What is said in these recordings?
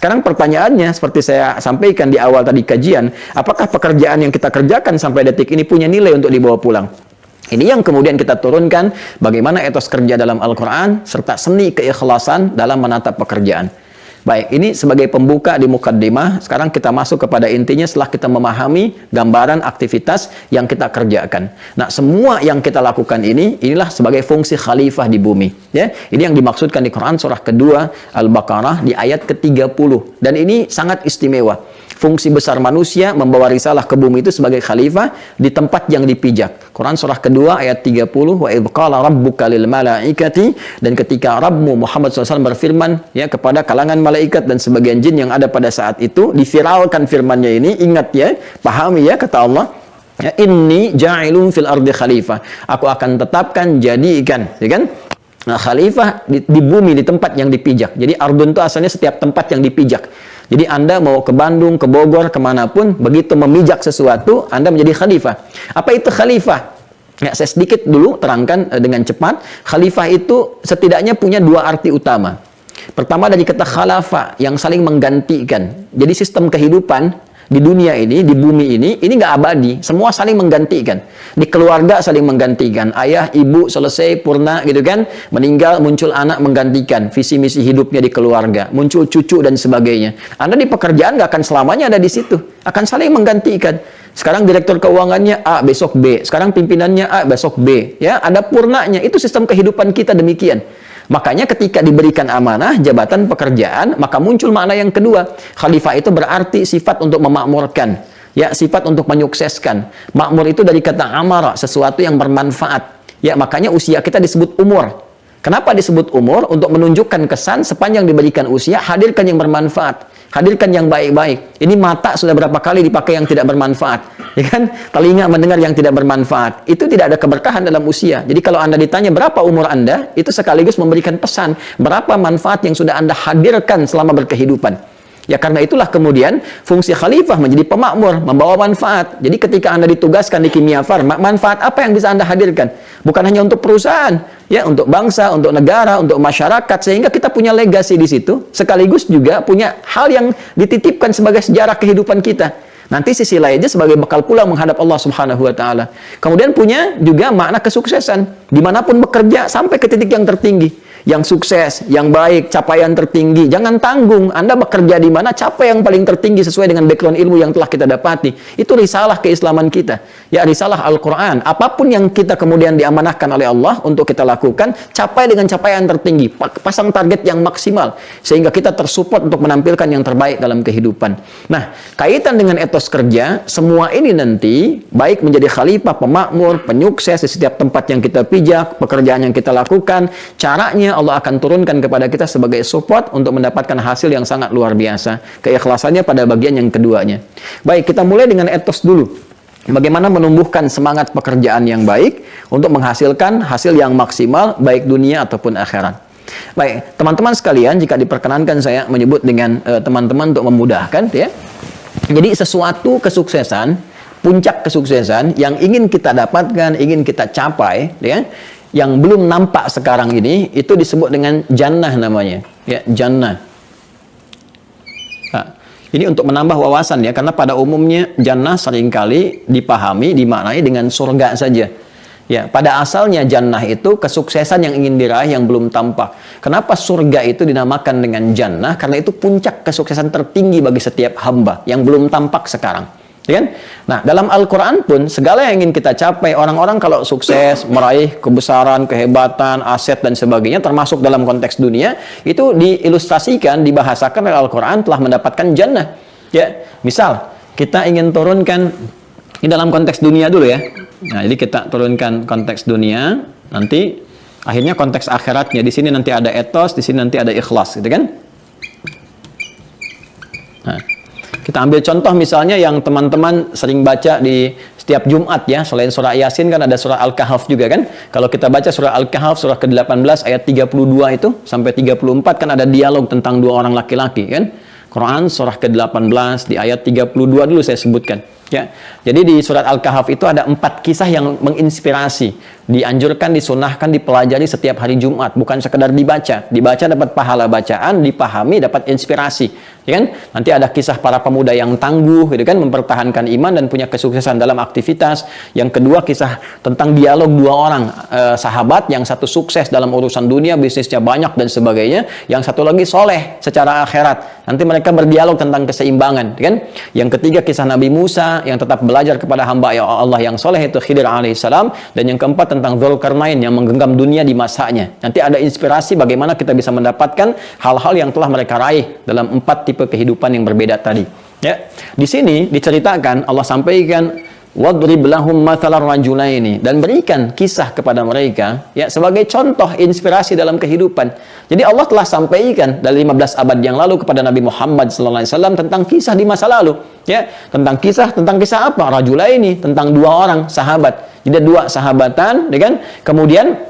sekarang pertanyaannya, seperti saya sampaikan di awal tadi kajian, apakah pekerjaan yang kita kerjakan sampai detik ini punya nilai untuk dibawa pulang? Ini yang kemudian kita turunkan, bagaimana etos kerja dalam Al-Quran, serta seni keikhlasan dalam menatap pekerjaan. Baik, ini sebagai pembuka di mukaddimah. Sekarang kita masuk kepada intinya setelah kita memahami gambaran aktivitas yang kita kerjakan. Nah, semua yang kita lakukan inilah sebagai fungsi khalifah di bumi. Ya, ini yang dimaksudkan di Quran surah kedua Al-Baqarah di ayat ke-30. Dan ini sangat istimewa. Fungsi besar manusia membawa risalah ke bumi itu sebagai khalifah di tempat yang dipijak. Quran surah kedua ayat 30, wa idh qala rabbuka lil malaikati, dan ketika Rabbmu Muhammad SAW berfirman ya kepada kalangan malaikat dan sebagian jin yang ada pada saat itu, diviralkan firmannya ini, ingat ya, pahami ya kata Allah. Ya, inni ja'ilun fil ardi khalifah. Aku akan tetapkan, jadikan, ya kan? Nah, khalifah di bumi, di tempat yang dipijak. Jadi ardun itu asalnya setiap tempat yang dipijak. Jadi Anda mau ke Bandung, ke Bogor, kemanapun, begitu memijak sesuatu, Anda menjadi khalifah. Apa itu khalifah? Ya, saya sedikit dulu terangkan dengan cepat. Khalifah itu setidaknya punya dua arti utama. Pertama dari kata khalafa, yang saling menggantikan. Jadi sistem kehidupan di dunia ini, di bumi ini nggak abadi. Semua saling menggantikan. Di keluarga saling menggantikan. Ayah, ibu selesai, purna gitu kan. Meninggal, muncul anak menggantikan. Visi misi hidupnya di keluarga. Muncul cucu dan sebagainya. Anda di pekerjaan nggak akan selamanya ada di situ. Akan saling menggantikan. Sekarang direktur keuangannya A, besok B. Sekarang pimpinannya A, besok B. Ya, ada purnanya. Itu sistem kehidupan kita demikian. Makanya ketika diberikan amanah, jabatan pekerjaan, maka muncul makna yang kedua. Khalifah itu berarti sifat untuk memakmurkan. Ya, sifat untuk menyukseskan. Makmur itu dari kata amara, sesuatu yang bermanfaat. Ya, makanya usia kita disebut umur. Kenapa disebut umur? Untuk menunjukkan kesan sepanjang diberikan usia, hadirkan yang bermanfaat. Hadirkan yang baik-baik. Ini mata sudah berapa kali dipakai yang tidak bermanfaat. Ya kan? Telinga mendengar yang tidak bermanfaat. Itu tidak ada keberkahan dalam usia. Jadi kalau Anda ditanya berapa umur Anda, itu sekaligus memberikan pesan. Berapa manfaat yang sudah Anda hadirkan selama berkehidupan. Ya karena itulah kemudian fungsi khalifah menjadi pemakmur, membawa manfaat. Jadi ketika Anda ditugaskan di Kimia Farma, manfaat apa yang bisa Anda hadirkan? Bukan hanya untuk perusahaan, ya untuk bangsa, untuk negara, untuk masyarakat, sehingga kita punya legasi di situ, sekaligus juga punya hal yang dititipkan sebagai sejarah kehidupan kita. Nanti sisi lainnya sebagai bekal pula menghadap Allah Subhanahu wa Ta'ala. Kemudian punya juga makna kesuksesan, dimanapun bekerja sampai ke titik yang tertinggi. Yang sukses, yang baik, capaian tertinggi. Jangan tanggung, Anda bekerja di mana, capai yang paling tertinggi sesuai dengan background ilmu yang telah kita dapati. Itu risalah keislaman kita. Ya, risalah Al-Quran. Apapun yang kita kemudian diamanahkan oleh Allah untuk kita lakukan, capai dengan capaian tertinggi. Pasang target yang maksimal. Sehingga kita tersupport untuk menampilkan yang terbaik dalam kehidupan. Nah, kaitan dengan etos kerja, semua ini nanti, baik menjadi khalifah, pemakmur, penyukses di setiap tempat yang kita pijak, pekerjaan yang kita lakukan, caranya Allah akan turunkan kepada kita sebagai support untuk mendapatkan hasil yang sangat luar biasa. Keikhlasannya pada bagian yang keduanya. Baik, kita mulai dengan etos dulu. Bagaimana menumbuhkan semangat pekerjaan yang baik untuk menghasilkan hasil yang maksimal baik dunia ataupun akhirat. Baik, teman-teman sekalian, jika diperkenankan saya menyebut dengan teman-teman untuk memudahkan ya. Jadi sesuatu kesuksesan, puncak kesuksesan yang ingin kita dapatkan, ingin kita capai ya, yang belum nampak sekarang ini, itu disebut dengan jannah namanya. Ya, jannah. Nah, ini untuk menambah wawasan ya, karena pada umumnya jannah seringkali dipahami, dimaknai dengan surga saja. Ya, pada asalnya jannah itu kesuksesan yang ingin diraih yang belum tampak. Kenapa surga itu dinamakan dengan jannah? Karena itu puncak kesuksesan tertinggi bagi setiap hamba yang belum tampak sekarang. Ya kan? Nah, dalam Al-Quran pun segala yang ingin kita capai, orang-orang kalau sukses, meraih kebesaran, kehebatan, aset dan sebagainya, termasuk dalam konteks dunia, itu diilustrasikan, dibahasakan oleh Al-Quran telah mendapatkan jannah. Ya, misal kita ingin turunkan ini dalam konteks dunia dulu ya. Nah, jadi kita turunkan konteks dunia, nanti akhirnya konteks akhiratnya. Di sini nanti ada etos, di sini nanti ada ikhlas, gitu kan? Nah, kita ambil contoh misalnya yang teman-teman sering baca di setiap Jumat ya, selain surah Yasin kan ada surah Al-Kahf juga kan. Kalau kita baca surah Al-Kahf surah ke-18 ayat 32 itu sampai 34 kan ada dialog tentang dua orang laki-laki kan. Quran surah ke-18 di ayat 32 dulu saya sebutkan. Ya, jadi di surat Al-Kahf itu ada 4 kisah yang menginspirasi, dianjurkan, disunahkan, dipelajari setiap hari Jumat, bukan sekedar dibaca. Dibaca dapat pahala bacaan, dipahami dapat inspirasi. Ya kan? Nanti ada kisah para pemuda yang tangguh, gitu kan, mempertahankan iman dan punya kesuksesan dalam aktivitas. Yang kedua, kisah tentang dialog dua orang sahabat, yang satu sukses dalam urusan dunia, bisnisnya banyak dan sebagainya, yang satu lagi soleh secara akhirat. Nanti mereka berdialog tentang keseimbangan, kan? Yang ketiga, kisah Nabi Musa yang tetap belajar kepada hamba Allah yang soleh, itu Khidir alaihissalam. Dan yang keempat tentang Dzulkarnain yang menggenggam dunia di masanya. Nanti ada inspirasi bagaimana kita bisa mendapatkan hal-hal yang telah mereka raih dalam 4 tipe kehidupan yang berbeda tadi. Ya, di sini diceritakan, Allah sampaikan, wadrib lahum mathalar rajulaini, dan berikan kisah kepada mereka, ya, sebagai contoh inspirasi dalam kehidupan. Jadi Allah telah sampaikan dari 15 abad yang lalu kepada Nabi Muhammad SAW tentang kisah di masa lalu, ya, tentang kisah apa? Rajulaini, tentang 2 orang sahabat. Jadi 2 sahabatan, ya kan? Kemudian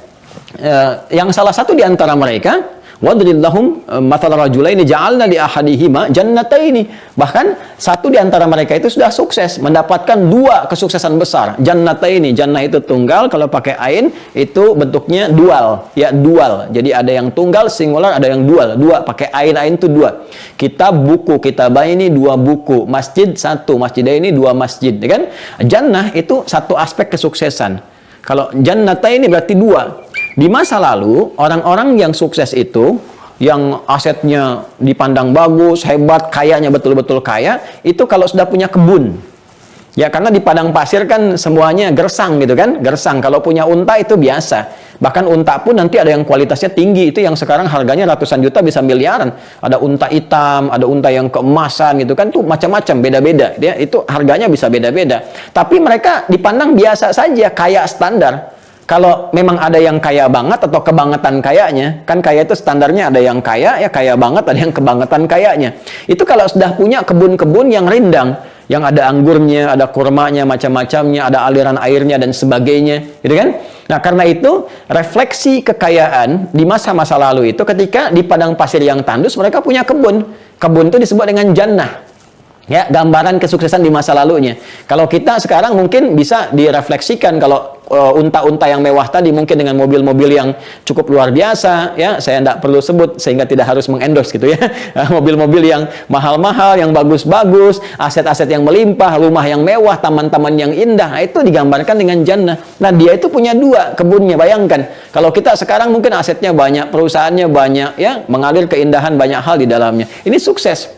yang salah satu di antara mereka, wadrib lahum mathalar rajulaini ja'alna li ahadihima jannataini. Bahkan satu di antara mereka itu sudah sukses, mendapatkan 2 kesuksesan besar. Jannataini, jannah itu tunggal, kalau pakai ain itu bentuknya dual, ya, dual. Jadi ada yang tunggal singular, ada yang dual. 2 pakai ain itu 2. Kitab buku, kitabaini 2 buku, masjid 1, masjidaini 2 masjid, ya kan? Jannah itu satu aspek kesuksesan. Kalau jannataini berarti 2. Di masa lalu, orang-orang yang sukses itu, yang asetnya dipandang bagus, hebat, kayanya betul-betul kaya, itu kalau sudah punya kebun. Ya, karena di padang pasir kan semuanya gersang gitu kan, gersang. Kalau punya unta itu biasa. Bahkan unta pun nanti ada yang kualitasnya tinggi, itu yang sekarang harganya ratusan juta bisa miliaran. Ada unta hitam, ada unta yang keemasan gitu kan, tuh macam-macam, beda-beda. Ya, itu harganya bisa beda-beda. Tapi mereka dipandang biasa saja, kaya standar. Kalau memang ada yang kaya banget atau kebangetan kayanya, kan kaya itu standarnya ada yang kaya, ya kaya banget, ada yang kebangetan kayanya. Itu kalau sudah punya kebun-kebun yang rindang, yang ada anggurnya, ada kurmanya, macam-macamnya, ada aliran airnya dan sebagainya, gitu kan? Nah, karena itu refleksi kekayaan di masa-masa lalu itu ketika di padang pasir yang tandus mereka punya kebun. Kebun itu disebut dengan jannah. Ya, gambaran kesuksesan di masa lalunya. Kalau kita sekarang mungkin bisa direfleksikan, kalau unta-unta yang mewah tadi mungkin dengan mobil-mobil yang cukup luar biasa, ya, saya tidak perlu sebut sehingga tidak harus mengendorse gitu ya. Mobil-mobil yang mahal-mahal, yang bagus-bagus, aset-aset yang melimpah, rumah yang mewah, taman-taman yang indah, nah, itu digambarkan dengan jannah. Nah, dia itu punya 2 kebunnya, bayangkan. Kalau kita sekarang mungkin asetnya banyak, perusahaannya banyak, ya, mengalir keindahan banyak hal di dalamnya. Ini sukses.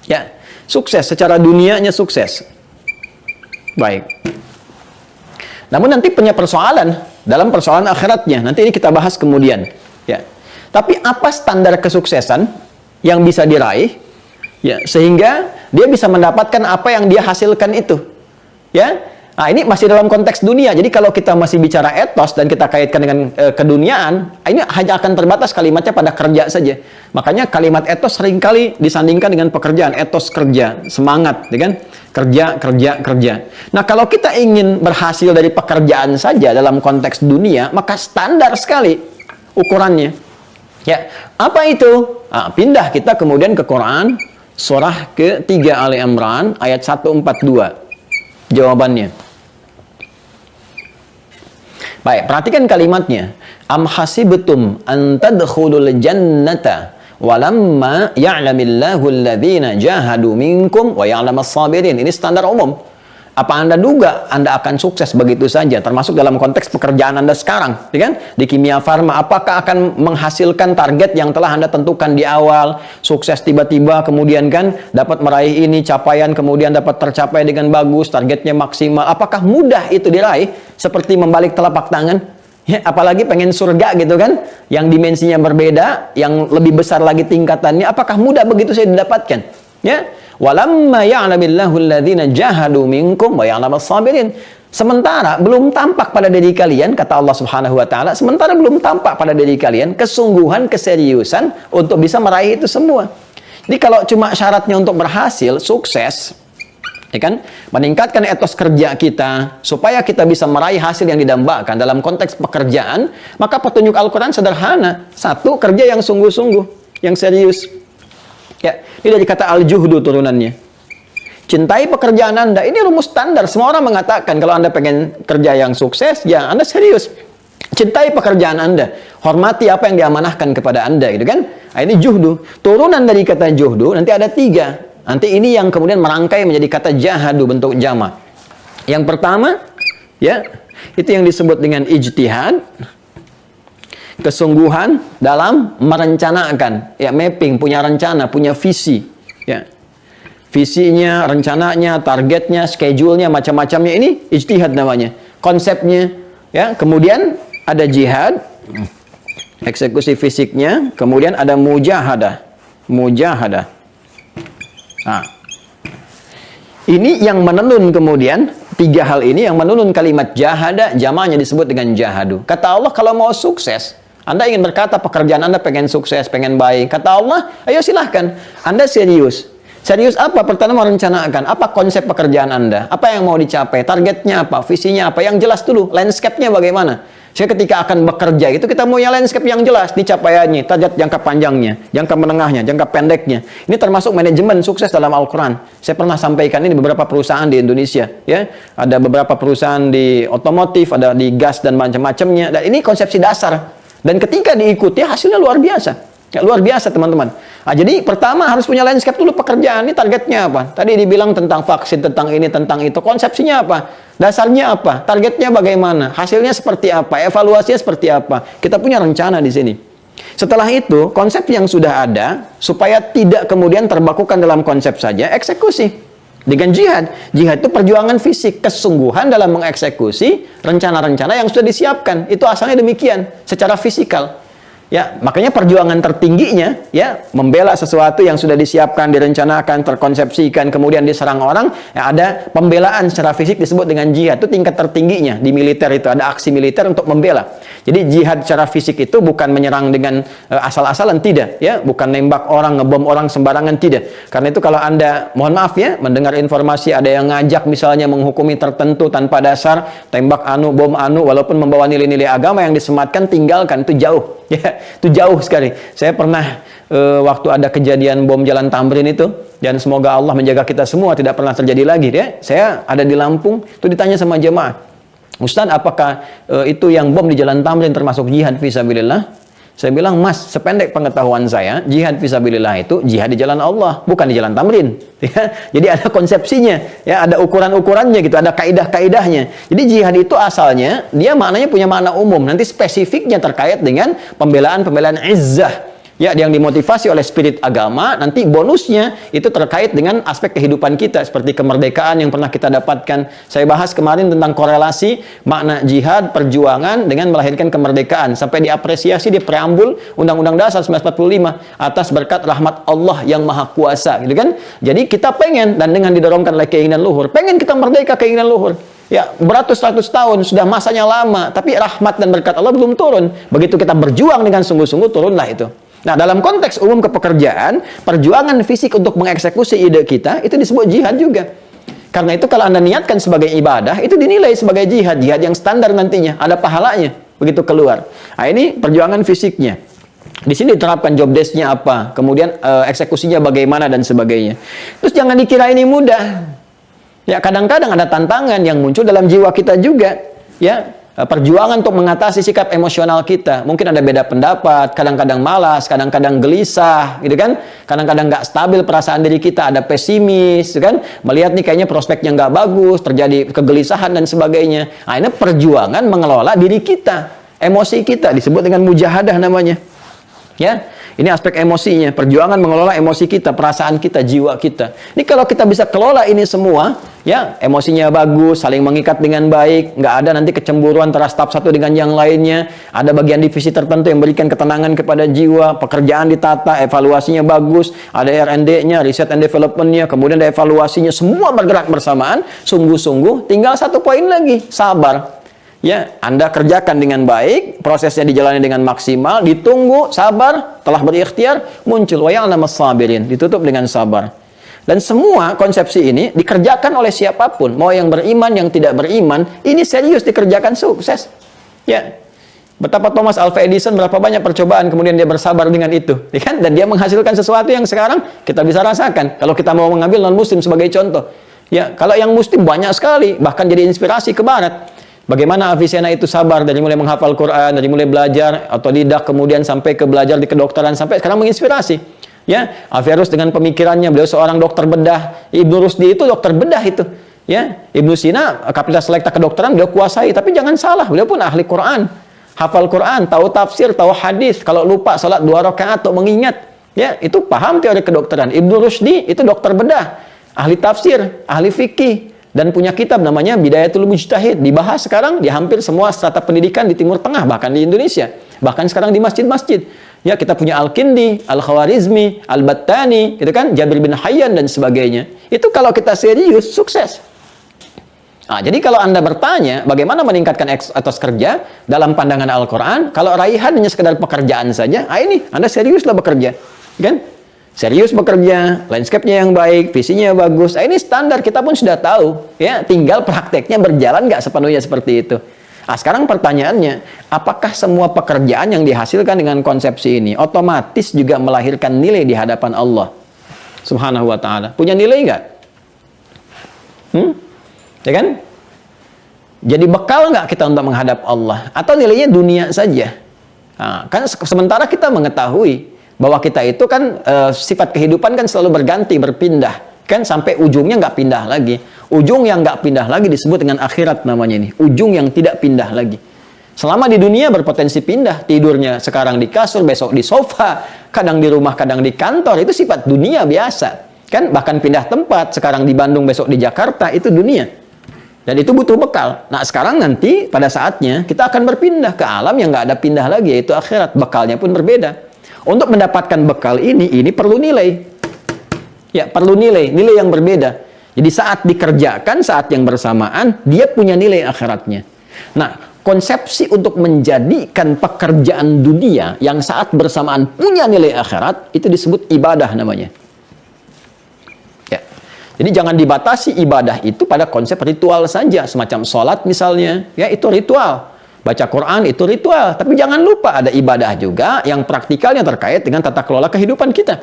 Ya. Sukses, secara dunianya sukses. Baik. Namun nanti punya persoalan dalam persoalan akhiratnya. Nanti ini kita bahas kemudian. Ya. Tapi apa standar kesuksesan yang bisa diraih, ya, sehingga dia bisa mendapatkan apa yang dia hasilkan itu? Ya. Nah, ini masih dalam konteks dunia. Jadi kalau kita masih bicara etos dan kita kaitkan dengan keduniaan, ini hanya akan terbatas kalimatnya pada kerja saja. Makanya kalimat etos seringkali disandingkan dengan pekerjaan. Etos kerja, semangat, ya kan? Kerja, kerja, kerja. Nah, kalau kita ingin berhasil dari pekerjaan saja dalam konteks dunia, maka standar sekali ukurannya. Ya, apa itu? Nah, pindah kita kemudian ke Quran, surah ke-3 Ali Imran, ayat 142. Jawabannya. Baik, perhatikan kalimatnya. Am hasibtum an tadkhulul jannata walamma ya'lamillahu alladhina jahadu minkum wa ya'lamas sabirin. Ini standar umum. Apa Anda duga Anda akan sukses begitu saja, termasuk dalam konteks pekerjaan Anda sekarang, ya kan? Di kimia farma, apakah akan menghasilkan target yang telah Anda tentukan di awal, sukses tiba-tiba, kemudian kan dapat meraih ini capaian, kemudian dapat tercapai dengan bagus, targetnya maksimal. Apakah mudah itu diraih seperti membalik telapak tangan? Ya, apalagi pengen surga gitu kan, yang dimensinya berbeda, yang lebih besar lagi tingkatannya, apakah mudah begitu saya didapatkan? Ya, walamma ya'lamillahu alladhina jahadu minkum wa ya'lamas sabirin. Sementara belum tampak pada diri kalian, kata Allah Subhanahu wa taala, sementara belum tampak pada diri kalian kesungguhan, keseriusan untuk bisa meraih itu semua. Jadi kalau cuma syaratnya untuk berhasil, sukses, ya kan, meningkatkan etos kerja kita supaya kita bisa meraih hasil yang didambakan dalam konteks pekerjaan, maka petunjuk Al-Qur'an sederhana. 1, kerja yang sungguh-sungguh, yang serius. Ya, ini dari kata al-juhdu turunannya. Cintai pekerjaan Anda. Ini rumus standar. Semua orang mengatakan kalau Anda pengen kerja yang sukses, ya Anda serius. Cintai pekerjaan Anda, hormati apa yang diamanahkan kepada Anda, gitu kan? Nah, ini juhdu. Turunan dari kata juhdu nanti ada 3. Nanti ini yang kemudian merangkai menjadi kata jahadu, bentuk jama. Yang pertama, ya, itu yang disebut dengan ijtihad, kesungguhan dalam merencanakan, ya, mapping, punya rencana, punya visi, ya. Visinya, rencananya, targetnya, schedule-nya, macam-macamnya, ini ijtihad namanya. Konsepnya, ya. Kemudian ada jihad, eksekusi fisiknya, kemudian ada mujahadah. Mujahadah. Nah, ini yang menenun kemudian 3 hal ini yang menenun kalimat jahada, jamanya disebut dengan jahadu. Kata Allah, kalau mau sukses, Anda ingin berkata pekerjaan Anda pengen sukses, pengen baik. Kata Allah, ayo silahkan. Anda serius. Serius apa? Pertama merencanakan. Apa konsep pekerjaan Anda? Apa yang mau dicapai? Targetnya apa? Visinya apa? Yang jelas dulu. Landscape-nya bagaimana? Saya ketika akan bekerja itu kita punya landscape yang jelas, dicapaiannya, target jangka panjangnya, jangka menengahnya, jangka pendeknya. Ini termasuk manajemen sukses dalam Al-Quran. Saya pernah sampaikan ini di beberapa perusahaan di Indonesia, ya. Ada beberapa perusahaan di otomotif, ada di gas dan macam-macamnya. Dan ini konsepsi dasar. Dan ketika diikuti hasilnya luar biasa. Ya, luar biasa teman-teman. Nah, jadi pertama harus punya landscape dulu pekerjaan. Ini targetnya apa? Tadi dibilang tentang vaksin, tentang ini, tentang itu. Konsepsinya apa? Dasarnya apa? Targetnya bagaimana? Hasilnya seperti apa? Evaluasinya seperti apa? Kita punya rencana di sini. Setelah itu, konsep yang sudah ada, supaya tidak kemudian terbakukan dalam konsep saja, eksekusi. Dengan jihad. Jihad itu perjuangan fisik, kesungguhan dalam mengeksekusi rencana-rencana yang sudah disiapkan. Itu asalnya demikian, secara fisikal. Ya, makanya perjuangan tertingginya, ya, membela sesuatu yang sudah disiapkan, direncanakan, terkonsepsikan, kemudian diserang orang, ya, ada pembelaan secara fisik disebut dengan jihad. Itu tingkat tertingginya di militer, itu ada aksi militer untuk membela. Jadi jihad secara fisik itu bukan menyerang dengan asal-asalan, tidak, ya, bukan nembak orang, ngebom orang sembarangan, tidak. Karena itu kalau Anda, mohon maaf ya, mendengar informasi ada yang ngajak misalnya menghukumi tertentu tanpa dasar, tembak anu, bom anu, walaupun membawa nilai-nilai agama yang disematkan, tinggalkan, itu jauh. Ya, itu jauh sekali. Saya pernah waktu ada kejadian bom Jalan Tamrin itu, dan semoga Allah menjaga kita semua tidak pernah terjadi lagi, ya. Saya ada di Lampung, itu ditanya sama jemaah, Ustaz, apakah itu yang bom di Jalan Tamrin termasuk jihad fisabilillah? Saya bilang, Mas, sependek pengetahuan saya, jihad fisabilillah itu jihad di jalan Allah, bukan di Jalan Tamrin. Ya, jadi ada konsepsinya, ya, ada ukuran-ukurannya gitu, ada kaidah-kaidahnya. Jadi jihad itu asalnya dia maknanya punya makna umum, nanti spesifiknya terkait dengan pembelaan-pembelaan izzah. Ya, yang dimotivasi oleh spirit agama, nanti bonusnya itu terkait dengan aspek kehidupan kita, seperti kemerdekaan yang pernah kita dapatkan. Saya bahas kemarin tentang korelasi makna jihad, perjuangan dengan melahirkan kemerdekaan, sampai diapresiasi di preambul Undang-Undang Dasar 1945 atas berkat rahmat Allah yang Maha Kuasa, gitu kan? Jadi kita pengen, dan dengan didorongkan oleh keinginan luhur, pengen kita merdeka, keinginan luhur. Ya, beratus-ratus tahun, sudah masanya lama, tapi rahmat dan berkat Allah belum turun. Begitu kita berjuang dengan sungguh-sungguh, turunlah itu. Nah, dalam konteks umum kepekerjaan, perjuangan fisik untuk mengeksekusi ide kita, itu disebut jihad juga. Karena itu kalau Anda niatkan sebagai ibadah, itu dinilai sebagai jihad. Jihad yang standar nantinya, ada pahalanya, begitu keluar. Nah, ini perjuangan fisiknya. Di sini diterapkan job desk-nya apa, kemudian eksekusinya bagaimana, dan sebagainya. Terus jangan dikira ini mudah. Ya, kadang-kadang ada tantangan yang muncul dalam jiwa kita juga. Ya, perjuangan untuk mengatasi sikap emosional kita. Mungkin ada beda pendapat, kadang-kadang malas, kadang-kadang gelisah, gitu kan? Kadang-kadang nggak stabil perasaan diri kita, ada pesimis, gitu kan? Melihat nih kayaknya prospeknya nggak bagus, terjadi kegelisahan dan sebagainya. Nah, ini perjuangan mengelola diri kita, emosi kita, disebut dengan mujahadah namanya. Ya, ini aspek emosinya, perjuangan mengelola emosi kita, perasaan kita, jiwa kita. Ini kalau kita bisa kelola ini semua, ya, emosinya bagus, saling mengikat dengan baik, nggak ada nanti kecemburuan antara staf satu dengan yang lainnya, ada bagian divisi tertentu yang memberikan ketenangan kepada jiwa, pekerjaan ditata, evaluasinya bagus, ada R&D-nya, research and development-nya, kemudian ada evaluasinya, semua bergerak bersamaan, sungguh-sungguh, tinggal satu poin lagi, sabar. Ya, Anda kerjakan dengan baik, prosesnya dijalani dengan maksimal, ditunggu, sabar, telah berikhtiar, muncul wa ya'lamus sabirin, ditutup dengan sabar. Dan semua konsepsi ini dikerjakan oleh siapapun, mau yang beriman, yang tidak beriman, ini serius dikerjakan sukses. Ya, betapa Thomas Alva Edison, berapa banyak percobaan, kemudian dia bersabar dengan itu, ya kan? Dan dia menghasilkan sesuatu yang sekarang kita bisa rasakan. Kalau kita mau mengambil non-muslim sebagai contoh, ya, kalau yang muslim banyak sekali, bahkan jadi inspirasi ke barat. Bagaimana Avicenna itu sabar dari mulai menghafal Quran, dari mulai belajar otodidak, kemudian sampai ke belajar di kedokteran, sampai sekarang menginspirasi. Ya, Averroes dengan pemikirannya, beliau seorang dokter bedah. Ibnu Rusdi itu dokter bedah itu. Ya, Ibnu Sina kapital selekta kedokteran beliau kuasai, tapi jangan salah, beliau pun ahli Quran, hafal Quran, tahu tafsir, tahu hadis. Kalau lupa salat 2 rakaat atau mengingat, ya, itu paham teori kedokteran. Ibnu Rusdi itu dokter bedah, ahli tafsir, ahli fikih, dan punya kitab namanya Bidayatul Mujtahid. Dibahas sekarang di hampir semua strata pendidikan di Timur Tengah, bahkan di Indonesia. Bahkan sekarang di masjid-masjid. Ya, kita punya Al-Kindi, Al-Khawarizmi, Al-Battani, gitu kan, Jabir bin Hayyan dan sebagainya. Itu kalau kita serius, sukses. Nah, jadi kalau Anda bertanya bagaimana meningkatkan etos kerja dalam pandangan Al-Quran, kalau raihan hanya sekedar pekerjaan saja, ini Anda seriuslah bekerja, kan? Serius bekerja, landscape-nya yang baik, visinya bagus. Ini standar, kita pun sudah tahu, ya. Tinggal prakteknya berjalan nggak sepenuhnya seperti itu. Nah, sekarang pertanyaannya, apakah semua pekerjaan yang dihasilkan dengan konsepsi ini otomatis juga melahirkan nilai di hadapan Allah Subhanahu wa Ta'ala? Punya nilai nggak? Ya kan? Jadi bekal nggak kita untuk menghadap Allah? Atau nilainya dunia saja? Nah, kan sementara kita mengetahui bahwa kita itu kan sifat kehidupan kan selalu berganti, berpindah, kan sampai ujungnya nggak pindah lagi. Ujung yang nggak pindah lagi disebut dengan akhirat namanya ini. Ujung yang tidak pindah lagi. Selama di dunia berpotensi pindah, tidurnya sekarang di kasur, besok di sofa, kadang di rumah, kadang di kantor, itu sifat dunia biasa. Kan bahkan pindah tempat, sekarang di Bandung, besok di Jakarta, itu dunia. Dan itu butuh bekal. Nah, sekarang nanti pada saatnya kita akan berpindah ke alam yang nggak ada pindah lagi, yaitu akhirat. Bekalnya pun berbeda. Untuk mendapatkan bekal ini perlu nilai. Ya, perlu nilai yang berbeda. Jadi saat dikerjakan, saat yang bersamaan, dia punya nilai akhiratnya. Nah, konsepsi untuk menjadikan pekerjaan dunia yang saat bersamaan punya nilai akhirat, itu disebut ibadah namanya. Ya. Jadi jangan dibatasi ibadah itu pada konsep ritual saja, semacam sholat misalnya, ya itu ritual. Baca Quran itu ritual, tapi jangan lupa ada ibadah juga yang praktikalnya terkait dengan tata kelola kehidupan kita.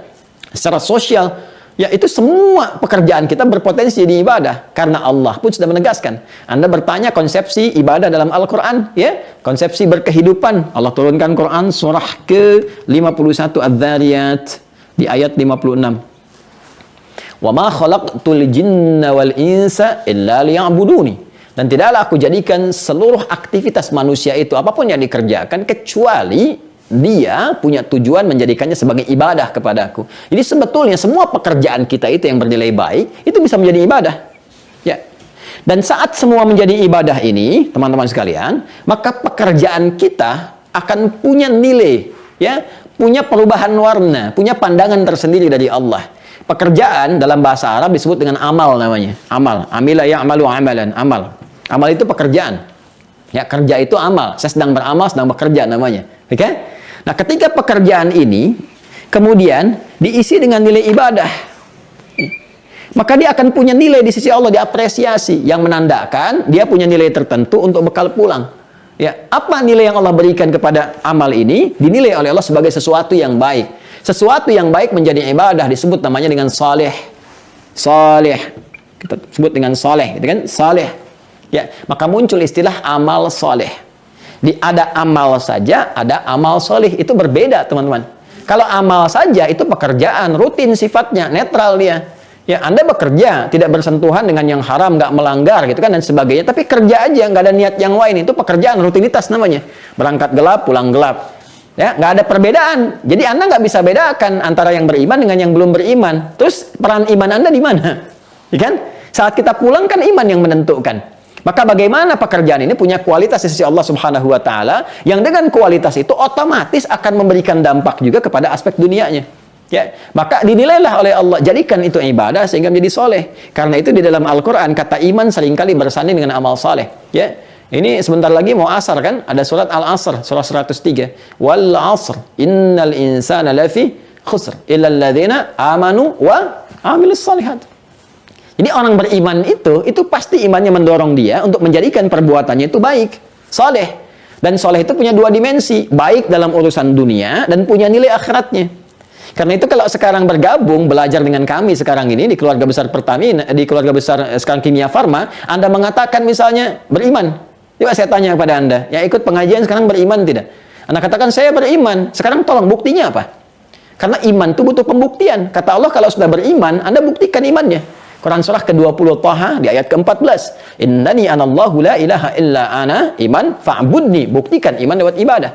Secara sosial, ya itu semua pekerjaan kita berpotensi di ibadah. Karena Allah pun sudah menegaskan. Anda bertanya konsepsi ibadah dalam Al-Quran, ya, konsepsi berkehidupan. Allah turunkan Quran surah ke-51 Adz-Dzariyat di ayat 56. Wa ma khalaqtul jinna wal insa illa liya'buduni. Dan tidaklah aku jadikan seluruh aktivitas manusia itu, apapun yang dikerjakan, kecuali dia punya tujuan menjadikannya sebagai ibadah kepadaku. Jadi sebetulnya semua pekerjaan kita itu yang bernilai baik, itu bisa menjadi ibadah. Ya. Dan saat semua menjadi ibadah ini, teman-teman sekalian, maka pekerjaan kita akan punya nilai, ya, punya perubahan warna, punya pandangan tersendiri dari Allah. Pekerjaan dalam bahasa Arab disebut dengan amal namanya. Amal. Amila ya'malu amalan. Amal. Amal itu pekerjaan. Ya, kerja itu amal. Saya sedang beramal, sedang bekerja namanya. Oke? Nah, ketika pekerjaan ini kemudian diisi dengan nilai ibadah, maka dia akan punya nilai di sisi Allah, diapresiasi, yang menandakan dia punya nilai tertentu untuk bekal pulang. Ya, apa nilai yang Allah berikan kepada amal ini? Dinilai oleh Allah sebagai sesuatu yang baik. Sesuatu yang baik menjadi ibadah disebut namanya dengan saleh. Saleh. Kita sebut dengan saleh, gitu kan? Saleh. Ya, maka muncul istilah amal saleh. Ada amal saja, ada amal saleh. Itu berbeda, teman-teman. Kalau amal saja itu pekerjaan, rutin sifatnya, netral dia. Ya, Anda bekerja, tidak bersentuhan dengan yang haram, nggak melanggar, gitu kan, dan sebagainya. Tapi kerja aja, nggak ada niat yang lain. Itu pekerjaan, rutinitas namanya. Berangkat gelap, pulang gelap. Ya, nggak ada perbedaan. Jadi Anda nggak bisa bedakan antara yang beriman dengan yang belum beriman. Terus peran iman Anda di mana? Ya kan? Saat kita pulang kan iman yang menentukan. Maka bagaimana pekerjaan ini punya kualitas di sisi Allah Subhanahu wa Ta'ala, yang dengan kualitas itu otomatis akan memberikan dampak juga kepada aspek dunianya. Ya, maka dinilailah oleh Allah, jadikan itu ibadah sehingga menjadi soleh. Karena itu di dalam Al-Quran kata iman seringkali bersanding dengan amal soleh. Ya, ini sebentar lagi mau asar kan? Ada surat Al-Asr, surah 103. Wal asr, innal insana lafi khusr, illa alladhina amanu wa amilus salihat. Jadi orang beriman itu pasti imannya mendorong dia untuk menjadikan perbuatannya itu baik, soleh. Dan soleh itu punya dua dimensi, baik dalam urusan dunia dan punya nilai akhiratnya. Karena itu kalau sekarang bergabung, belajar dengan kami sekarang ini di keluarga besar Pertamina, di keluarga besar sekarang Kimia Farma, Anda mengatakan misalnya beriman. Coba saya tanya kepada Anda, yang ikut pengajian sekarang beriman tidak? Anda katakan, saya beriman. Sekarang tolong buktinya apa? Karena iman itu butuh pembuktian. Kata Allah, kalau sudah beriman, Anda buktikan imannya. Quran surah ke-20 Taha di ayat ke-14. Innani anallahu la ilaha illa ana iman fa'budni. Buktikan iman lewat ibadah.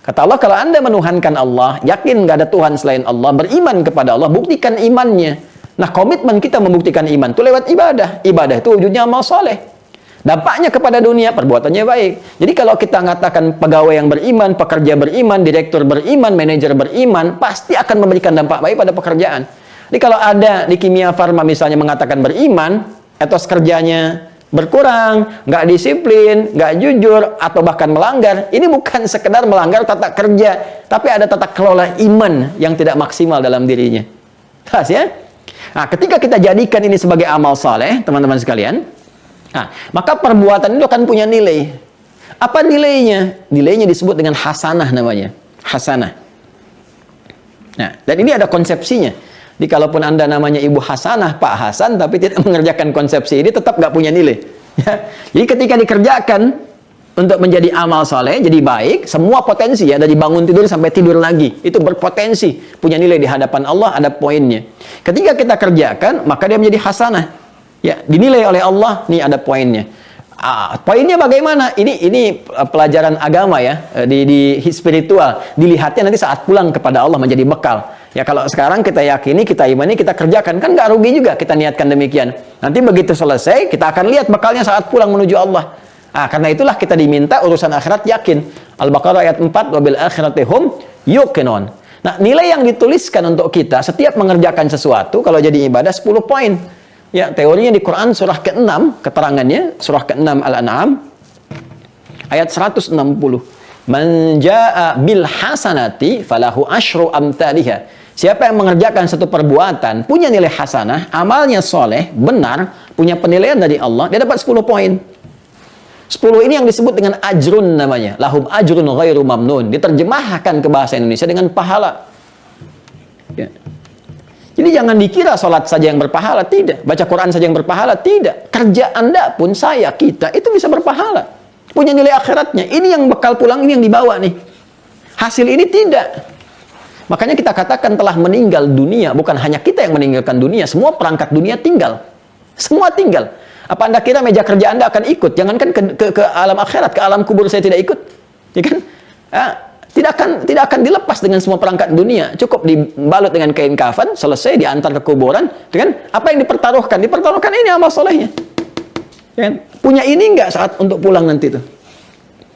Kata Allah, kalau Anda menuhankan Allah, yakin nggak ada Tuhan selain Allah, beriman kepada Allah, buktikan imannya. Nah, komitmen kita membuktikan iman itu lewat ibadah. Ibadah itu wujudnya amal soleh. Dampaknya kepada dunia, perbuatannya baik. Jadi kalau kita mengatakan pegawai yang beriman, pekerja beriman, direktur beriman, manajer beriman, pasti akan memberikan dampak baik pada pekerjaan. Jadi kalau ada di kimia farma misalnya mengatakan beriman, etos kerjanya berkurang, nggak disiplin, nggak jujur, atau bahkan melanggar, ini bukan sekedar melanggar tata kerja, tapi ada tata kelola iman yang tidak maksimal dalam dirinya. Jelas ya? Nah, ketika kita jadikan ini sebagai amal saleh, teman-teman sekalian, nah, maka perbuatan itu akan punya nilai. Apa nilainya? Nilainya disebut dengan hasanah namanya. Hasanah. Nah, dan ini ada konsepsinya. Jadi kalaupun Anda namanya Ibu Hasanah, Pak Hasan, tapi tidak mengerjakan konsepsi ini, tetap nggak punya nilai. Ya. Jadi ketika dikerjakan untuk menjadi amal soleh, jadi baik, semua potensi ya, dari bangun tidur sampai tidur lagi, itu berpotensi, punya nilai di hadapan Allah, ada poinnya. Ketika kita kerjakan, maka dia menjadi hasanah. Ya, dinilai oleh Allah, nih ada poinnya. Poinnya bagaimana? Ini pelajaran agama ya, di spiritual. Dilihatnya nanti saat pulang kepada Allah menjadi bekal. Ya kalau sekarang kita yakini, kita imani, kita kerjakan, kan nggak rugi juga kita niatkan demikian. Nanti begitu selesai, kita akan lihat bekalnya saat pulang menuju Allah. Karena itulah kita diminta urusan akhirat yakin. Al-Baqarah ayat 4, wabil akhirati hum yuqinun. Nah, nilai yang dituliskan untuk kita setiap mengerjakan sesuatu, kalau jadi ibadah 10 poin. Ya, teorinya di Quran surah ke-6, keterangannya, surah ke-6 Al-An'am, ayat 160. Man jaa'a bil hasanati falahu asyru amthaliha. Siapa yang mengerjakan satu perbuatan, punya nilai hasanah, amalnya soleh, benar, punya penilaian dari Allah, dia dapat 10 poin. 10 ini yang disebut dengan ajrun namanya. Lahum ajrun ghairu mamnun. Diterjemahkan ke bahasa Indonesia dengan pahala. Ya. Jadi jangan dikira sholat saja yang berpahala, tidak. Baca Quran saja yang berpahala, tidak. Kerja Anda pun, saya, kita, itu bisa berpahala. Punya nilai akhiratnya. Ini yang bekal pulang, ini yang dibawa nih. Hasil ini tidak. Makanya kita katakan telah meninggal dunia. Bukan hanya kita yang meninggalkan dunia. Semua perangkat dunia tinggal. Semua tinggal. Apa Anda kira meja kerja Anda akan ikut? Jangankan ke alam akhirat, ke alam kubur saya tidak ikut. Ya kan? Tidak akan dilepas dengan semua perangkat dunia. Cukup dibalut dengan kain kafan, selesai diantar ke kuburan. Ya kan? Apa yang dipertaruhkan? Dipertaruhkan ini amal solehnya. Ya kan? Punya ini enggak saat untuk pulang nanti itu?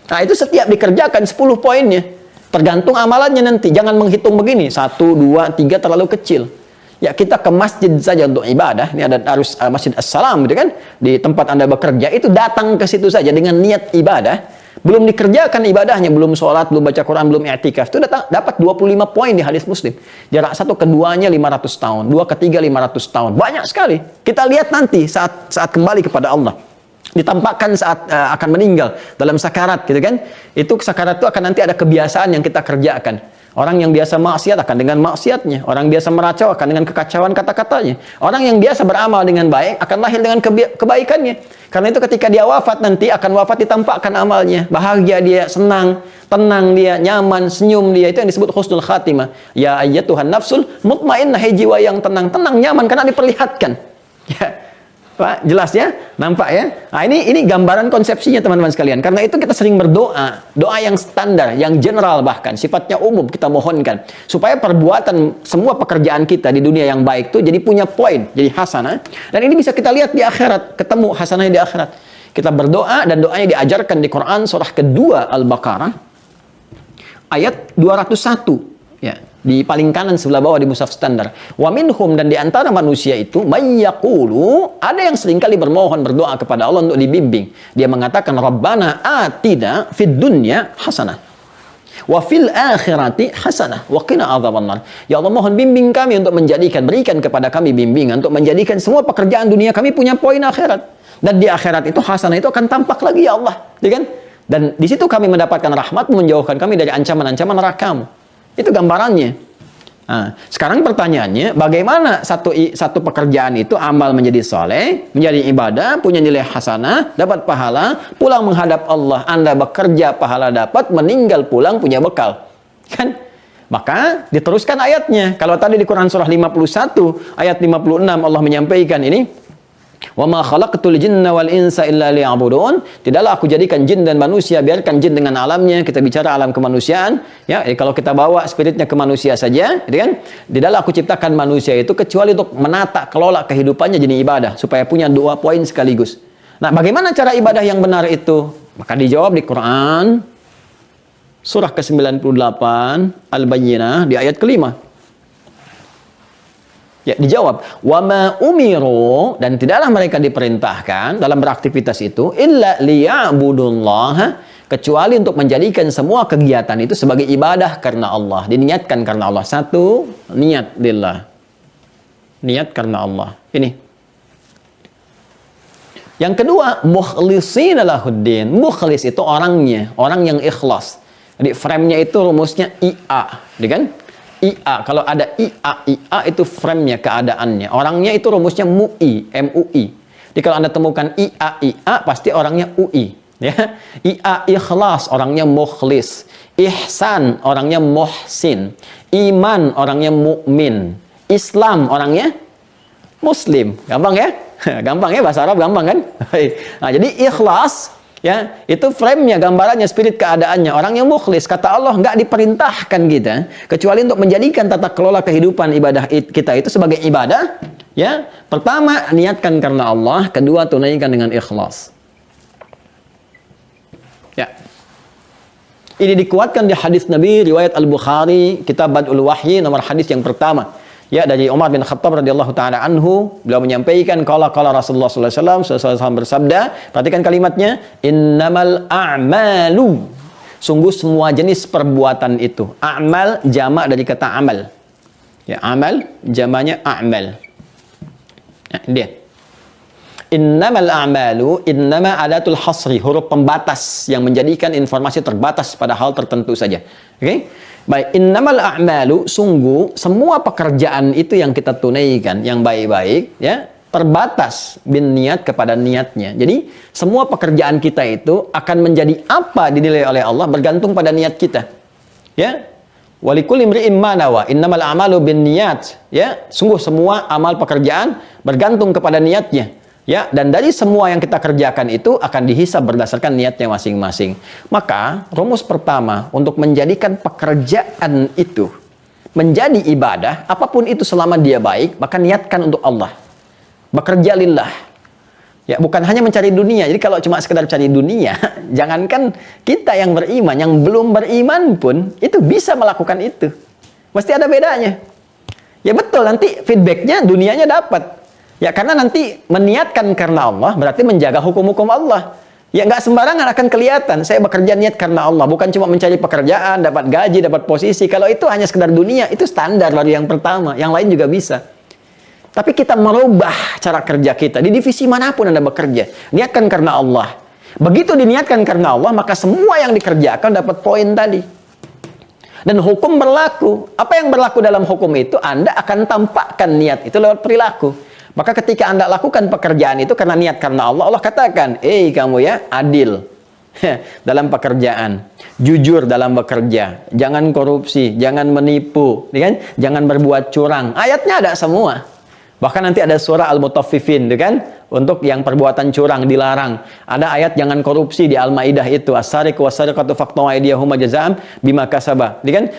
Nah, itu setiap dikerjakan 10 poinnya. Tergantung amalannya nanti. Jangan menghitung begini. 1, 2, 3 terlalu kecil. Ya, kita ke masjid saja untuk ibadah. Ini ada harus Masjid As-Salam gitu kan. Di tempat Anda bekerja, itu datang ke situ saja dengan niat ibadah. Belum dikerjakan ibadahnya, belum sholat, belum baca Quran, belum i'tikaf. Itu dapat 25 poin di hadis Muslim. Jarak satu keduanya 500 tahun. 2 ketiga 500 tahun. Banyak sekali. Kita lihat nanti saat kembali kepada Allah. Ditampakkan saat akan meninggal dalam sakarat gitu kan. Itu sakarat itu akan nanti ada kebiasaan yang kita kerjakan. Orang yang biasa maksiat akan dengan maksiatnya. Orang biasa meracau akan dengan kekacauan kata-katanya. Orang yang biasa beramal dengan baik akan lahir dengan kebaikannya. Karena itu ketika dia wafat nanti akan wafat ditampakkan amalnya. Bahagia dia, senang, tenang dia, nyaman, senyum dia. Itu yang disebut husnul khatimah. Ya ayyatuhan nafsul mutmainnah, jiwa yang tenang, nyaman karena diperlihatkan. Ya. Pak, jelas ya? Nampak ya? Nah, ini gambaran konsepsinya teman-teman sekalian. Karena itu kita sering berdoa, doa yang standar, yang general bahkan, sifatnya umum kita mohonkan. Supaya perbuatan, semua pekerjaan kita di dunia yang baik itu jadi punya poin, jadi hasanah. Dan ini bisa kita lihat di akhirat, ketemu hasanahnya di akhirat. Kita berdoa dan doanya diajarkan di Quran surah kedua Al-Baqarah, ayat 201. Ya, di paling kanan sebelah bawah di mushaf standar. Wa minhum, dan di antara manusia itu may yaqulu, ada yang seringkali bermohon berdoa kepada Allah untuk dibimbing. Dia mengatakan Rabbana atina fid dunya hasanah wa fil akhirati hasanah wa qina adzabannar. Ya Allah, mohon bimbing kami untuk berikan kepada kami bimbingan untuk menjadikan semua pekerjaan dunia kami punya poin akhirat. Dan di akhirat itu hasanah itu akan tampak lagi ya Allah, ya kan? Dan di situ kami mendapatkan rahmat menjauhkan kami dari ancaman-ancaman neraka-Mu. Itu gambarannya. Sekarang pertanyaannya, bagaimana satu pekerjaan itu amal menjadi soleh, menjadi ibadah, punya nilai hasanah, dapat pahala, pulang menghadap Allah. Anda bekerja, pahala dapat, meninggal pulang punya bekal. Kan? Maka diteruskan ayatnya. Kalau tadi di Quran surah 51 ayat 56 Allah menyampaikan ini, "Wa ma khalaqtul jinna wal insa illa liya'budun." Tidaklah aku jadikan jin dan manusia, biarkan jin dengan alamnya, kita bicara alam kemanusiaan, ya. Kalau kita bawa spiritnya ke manusia saja, gitu kan? Tidaklah aku ciptakan manusia itu kecuali untuk menata kelola kehidupannya jadi ibadah, supaya punya 2 poin sekaligus. Nah, bagaimana cara ibadah yang benar itu? Maka dijawab di Quran surah ke-98 Al-Bayyinah di ayat ke-5. Ya, dijawab, wa ma umiru, dan tidaklah mereka diperintahkan dalam beraktivitas itu illa liya'budullaha, kecuali untuk menjadikan semua kegiatan itu sebagai ibadah karena Allah, diniatkan karena Allah. Satu, niat lillah. Niat karena Allah. Ini. Yang kedua, mukhlishina lahuddin. Mukhlis itu orangnya, orang yang ikhlas. Jadi frame-nya itu rumusnya IA, kan? IA, kalau ada IA itu frame-nya, keadaannya. Orangnya itu rumusnya MUI, MUI. Jadi kalau Anda temukan IA, pasti orangnya UI. Ya. IA ikhlas, orangnya mukhlis. Ihsan, orangnya muhsin. Iman, orangnya mukmin. Islam, orangnya muslim. Gampang ya? Gampang ya, bahasa Arab gampang kan? Nah, jadi ikhlas, ya, itu frame-nya, gambarannya, spirit keadaannya. Orang yang mukhlis, kata Allah, nggak diperintahkan kita kecuali untuk menjadikan tata kelola kehidupan ibadah kita itu sebagai ibadah. Ya, pertama niatkan karena Allah, kedua tunaikan dengan ikhlas. Ya, ini dikuatkan di hadis Nabi riwayat Al-Bukhari, kitab Bad'ul Wahyi, nomor hadis yang pertama. Ya, dari Umar bin Khattab radhiyallahu taala anhu, beliau menyampaikan qala Rasulullah sallallahu alaihi wasallam bersabda, perhatikan kalimatnya, innamal a'malu, sungguh semua jenis perbuatan itu. A'mal jamak dari kata amal. Ya, amal jamaknya a'mal. Nah, dia. Innamal a'malu, innama adatul hasri, huruf pembatas yang menjadikan informasi terbatas pada hal tertentu saja. Oke? Baik, innamal a'malu, sungguh semua pekerjaan itu yang kita tunaikan yang baik-baik, ya, terbatas bin niat kepada niatnya. Jadi semua pekerjaan kita itu akan menjadi apa dinilai oleh Allah bergantung pada niat kita. Ya. Walikul imri'im ma nawa, innamal a'malu bin niat. Ya, sungguh semua amal pekerjaan bergantung kepada niatnya. Ya, dan dari semua yang kita kerjakan itu akan dihisab berdasarkan niatnya masing-masing. Maka, rumus pertama untuk menjadikan pekerjaan itu menjadi ibadah, apapun itu selama dia baik, maka niatkan untuk Allah. Bekerja lillah. Ya, bukan hanya mencari dunia. Jadi kalau cuma sekedar cari dunia, jangankan kita yang beriman, yang belum beriman pun itu bisa melakukan itu. Mesti ada bedanya. Ya betul, nanti feedbacknya dunianya dapat. Ya, karena nanti meniatkan karena Allah berarti menjaga hukum-hukum Allah. Ya, nggak sembarangan akan kelihatan. Saya bekerja niat karena Allah, bukan cuma mencari pekerjaan, dapat gaji, dapat posisi. Kalau itu hanya sekedar dunia, itu standar baru yang pertama. Yang lain juga bisa. Tapi kita merubah cara kerja kita di divisi manapun Anda bekerja. Niatkan karena Allah. Begitu diniatkan karena Allah, maka semua yang dikerjakan dapat poin tadi. Dan hukum berlaku. Apa yang berlaku dalam hukum itu, Anda akan tampakkan niat itu lewat perilaku. Maka ketika Anda lakukan pekerjaan itu karena niat karena Allah, Allah katakan, kamu ya, adil dalam pekerjaan, jujur dalam bekerja, jangan korupsi, jangan menipu, kan? Jangan berbuat curang. Ayatnya ada semua. Bahkan nanti ada surah Al-Mutaffifin, kan? Untuk yang perbuatan curang dilarang. Ada ayat jangan korupsi di Al-Maidah itu, as-sariqu was-sariqatu faqta'u aydiyahuma jazaa'an bima kasaba. Kan?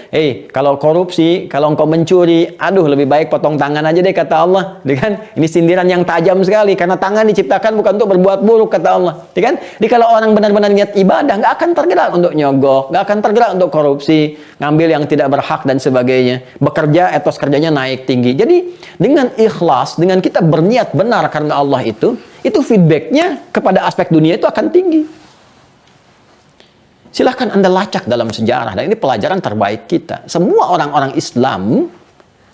Kalau korupsi, kalau engkau mencuri, aduh lebih baik potong tangan aja deh kata Allah. Kan? Ini sindiran yang tajam sekali karena tangan diciptakan bukan untuk berbuat buruk kata Allah. Kan? Jadi kalau orang benar-benar niat ibadah, nggak akan tergerak untuk nyogok, nggak akan tergerak untuk korupsi, ngambil yang tidak berhak dan sebagainya. Bekerja, etos kerjanya naik tinggi. Jadi dengan ikhlas, dengan kita berniat benar karena Allah itu feedbacknya kepada aspek dunia itu akan tinggi. Silahkan Anda lacak dalam sejarah, dan ini pelajaran terbaik kita. Semua orang-orang Islam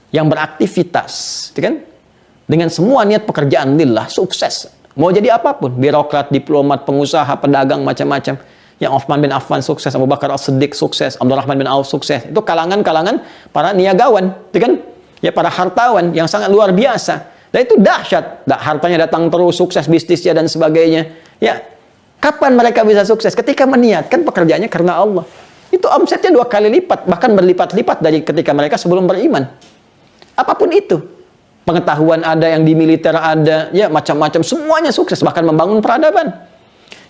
yang beraktivitas, kan, dengan semua niat pekerjaan lillah, sukses. Mau jadi apapun, birokrat, diplomat, pengusaha, pedagang, macam-macam. Yang Uthman bin Affan sukses, Abu Bakar As-Siddiq sukses, Abdurrahman bin Auf sukses. Itu kalangan-kalangan para niagawan, itu kan? Ya, para hartawan yang sangat luar biasa. Dan itu dahsyat. Hartanya datang terus, sukses bisnisnya dan sebagainya. Ya, kapan mereka bisa sukses? Ketika meniatkan pekerjaannya karena Allah. Itu omsetnya 2 kali lipat, bahkan berlipat-lipat dari ketika mereka sebelum beriman. Apapun itu. Pengetahuan ada, yang di militer ada, ya macam-macam, semuanya sukses, bahkan membangun peradaban.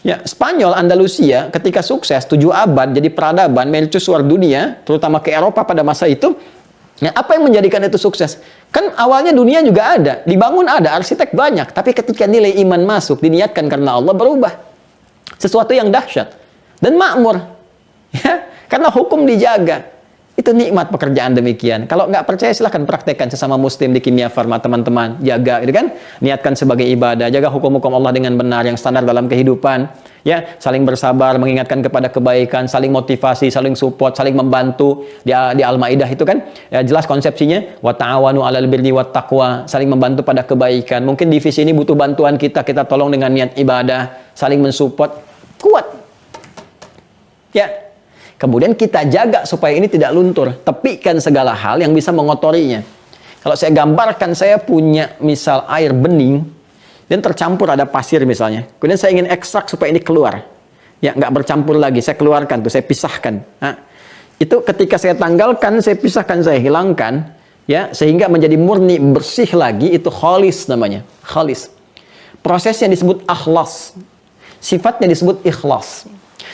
Ya, Spanyol, Andalusia ketika sukses 7 abad jadi peradaban, mercusuar dunia, terutama ke Eropa pada masa itu. Ya, apa yang menjadikan itu sukses? Kan awalnya dunia juga ada, dibangun ada, arsitek banyak, tapi ketika nilai iman masuk, diniatkan karena Allah, berubah. Sesuatu yang dahsyat dan makmur. Ya, karena hukum dijaga. Itu nikmat pekerjaan demikian. Kalau nggak percaya silahkan praktekkan sesama muslim di Kimia Farma, teman-teman. Jaga, gitu kan? Niatkan sebagai ibadah. Jaga hukum-hukum Allah dengan benar yang standar dalam kehidupan. Ya, saling bersabar, mengingatkan kepada kebaikan, saling motivasi, saling support, saling membantu. Di Al-Maidah itu kan, ya, jelas konsepsinya. Wa ta'awanu 'alal birri wat taqwa, saling membantu pada kebaikan. Mungkin divisi ini butuh bantuan kita tolong dengan niat ibadah, saling mensupport. Kuat. Ya. Kemudian kita jaga supaya ini tidak luntur. Tepikan segala hal yang bisa mengotorinya. Kalau saya gambarkan, saya punya misal air bening dan tercampur ada pasir misalnya. Kemudian saya ingin ekstrak supaya ini keluar. Ya, nggak bercampur lagi. Saya keluarkan tuh, saya pisahkan. Nah, itu ketika saya tanggalkan, saya pisahkan, saya hilangkan, ya, sehingga menjadi murni, bersih lagi, itu khalis namanya. Khalis. Prosesnya disebut akhlas. Sifatnya disebut ikhlas.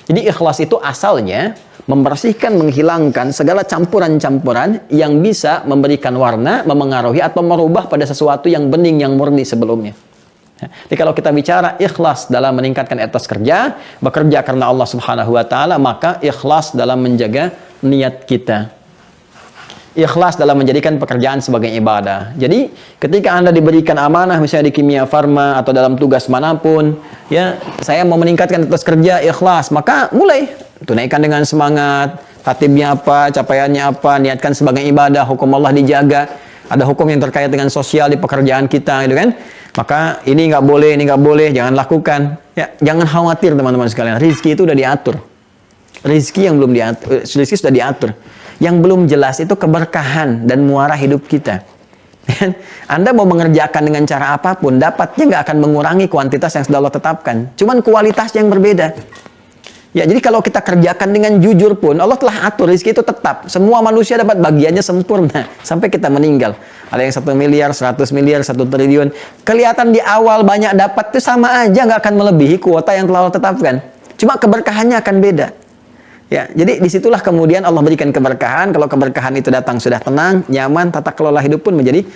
Jadi ikhlas itu asalnya membersihkan, menghilangkan segala campuran-campuran yang bisa memberikan warna, memengaruhi atau merubah pada sesuatu yang bening, yang murni sebelumnya. Jadi kalau kita bicara ikhlas dalam meningkatkan etos kerja, bekerja karena Allah Subhanahu wa taala, maka ikhlas dalam menjaga niat kita. Ikhlas dalam menjadikan pekerjaan sebagai ibadah. Jadi ketika Anda diberikan amanah misalnya di Kimia Farma atau dalam tugas manapun, ya, saya mau meningkatkan etos kerja, ikhlas, maka mulai tunaikan dengan semangat, tatibnya apa, capaiannya apa, niatkan sebagai ibadah, hukum Allah dijaga, ada hukum yang terkait dengan sosial di pekerjaan kita, gitu kan? Maka ini nggak boleh, jangan lakukan. Ya, jangan khawatir teman-teman sekalian, rizki itu udah diatur. Rizki yang belum diatur, rizki sudah diatur. Yang belum jelas itu keberkahan dan muara hidup kita. Anda mau mengerjakan dengan cara apapun, dapatnya nggak akan mengurangi kuantitas yang sudah Allah tetapkan. Cuman kualitasnya yang berbeda. Ya, jadi kalau kita kerjakan dengan jujur pun, Allah telah atur rezeki itu tetap. Semua manusia dapat bagiannya sempurna sampai kita meninggal. Ada yang 1 miliar, 100 miliar, 1 triliun. Kelihatan di awal banyak dapat itu sama aja, nggak akan melebihi kuota yang telah Allah tetapkan. Cuma keberkahannya akan beda. Ya, jadi disitulah kemudian Allah berikan keberkahan. Kalau keberkahan itu datang sudah tenang, nyaman, tata kelola hidup pun menjadi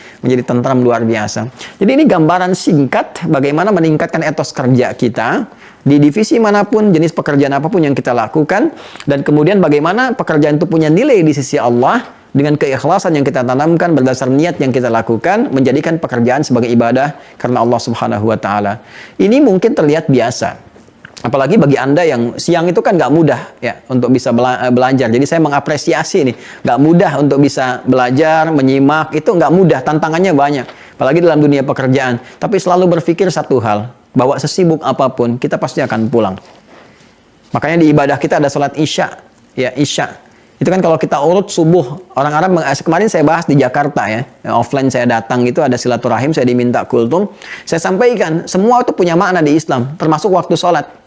tentram luar biasa. Jadi ini gambaran singkat bagaimana meningkatkan etos kerja kita di divisi manapun, jenis pekerjaan apapun yang kita lakukan, dan kemudian bagaimana pekerjaan itu punya nilai di sisi Allah dengan keikhlasan yang kita tanamkan berdasar niat yang kita lakukan, menjadikan pekerjaan sebagai ibadah karena Allah Subhanahu wa taala. Ini mungkin terlihat biasa. Apalagi bagi Anda yang siang itu kan nggak mudah ya untuk bisa belajar. Jadi saya mengapresiasi nih, nggak mudah untuk bisa belajar, menyimak, itu nggak mudah, tantangannya banyak. Apalagi dalam dunia pekerjaan. Tapi selalu berpikir satu hal, bahwa sesibuk apapun kita pasti akan pulang. Makanya di ibadah kita ada sholat isya, ya isya. Itu kan kalau kita urut subuh, orang Arab, kemarin saya bahas di Jakarta ya, offline saya datang itu ada silaturahim, saya diminta kultum. Saya sampaikan, semua itu punya makna di Islam, termasuk waktu sholat.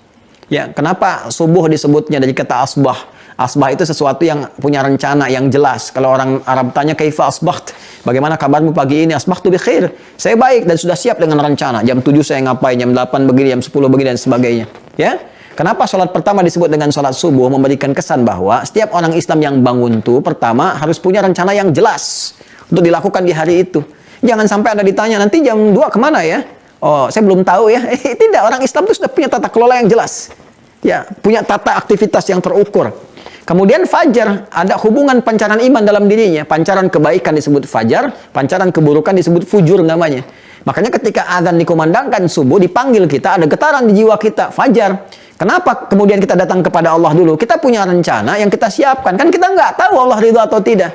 Ya, kenapa subuh disebutnya dari kata asbah? Asbah itu sesuatu yang punya rencana, yang jelas. Kalau orang Arab tanya, kaifa asbaht? Bagaimana kabarmu pagi ini? Asbahtu bi khair. Saya baik dan sudah siap dengan rencana. Jam 7 saya ngapain, jam 8 begini, jam 10 begini, dan sebagainya. Ya, kenapa sholat pertama disebut dengan sholat subuh? Memberikan kesan bahwa setiap orang Islam yang bangun itu, pertama harus punya rencana yang jelas untuk dilakukan di hari itu. Jangan sampai Anda ditanya, nanti jam 2 kemana ya? Oh, saya belum tahu ya. Tidak, orang Islam itu sudah punya tata kelola yang jelas. Ya, punya tata aktivitas yang terukur. Kemudian fajar, ada hubungan pancaran iman dalam dirinya. Pancaran kebaikan disebut fajar, pancaran keburukan disebut fujur namanya. Makanya ketika azan dikumandangkan subuh, dipanggil kita, ada getaran di jiwa kita, fajar. Kenapa kemudian kita datang kepada Allah dulu? Kita punya rencana yang kita siapkan. Kan kita nggak tahu Allah ridho atau tidak.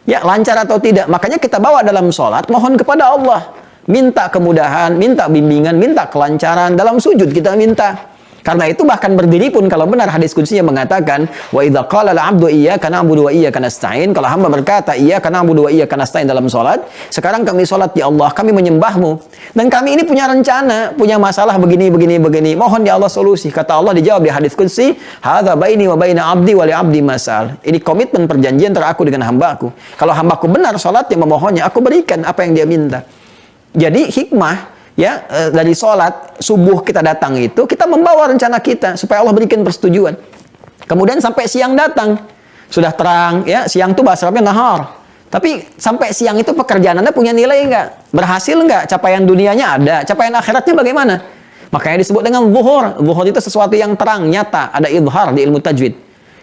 Ya, lancar atau tidak. Makanya kita bawa dalam sholat, mohon kepada Allah. Minta kemudahan, minta bimbingan, minta kelancaran. Dalam sujud kita minta. Karena itu bahkan berdiri pun kalau benar hadis qudsi yang mengatakan wa idza qala al-'abdu iyyaka na'budu wa iyyaka nasta'in, kalau hamba berkata iyyaka na'budu wa iyyaka nasta'in dalam salat, sekarang kami salat ya Allah, kami menyembahmu dan kami ini punya rencana, punya masalah begini, mohon ya Allah solusi. Kata Allah dijawab di hadis qudsi, hadza baini wa baina 'abdi wa li 'abdi masal. Ini komitmen perjanjian antara aku dengan hambaku. Kalau hambaku benar salatnya memohonnya, aku berikan apa yang dia minta. Jadi hikmah ya dari sholat subuh kita datang itu, kita membawa rencana kita supaya Allah berikan persetujuan. Kemudian sampai siang datang, sudah terang ya, siang itu bahasa Arabnya nahar. Tapi sampai siang itu pekerjaan Anda punya nilai enggak? Berhasil enggak? Capaian dunianya ada, capaian akhiratnya bagaimana? Makanya disebut dengan zuhur. Zuhur itu sesuatu yang terang, nyata, ada idhar di ilmu tajwid.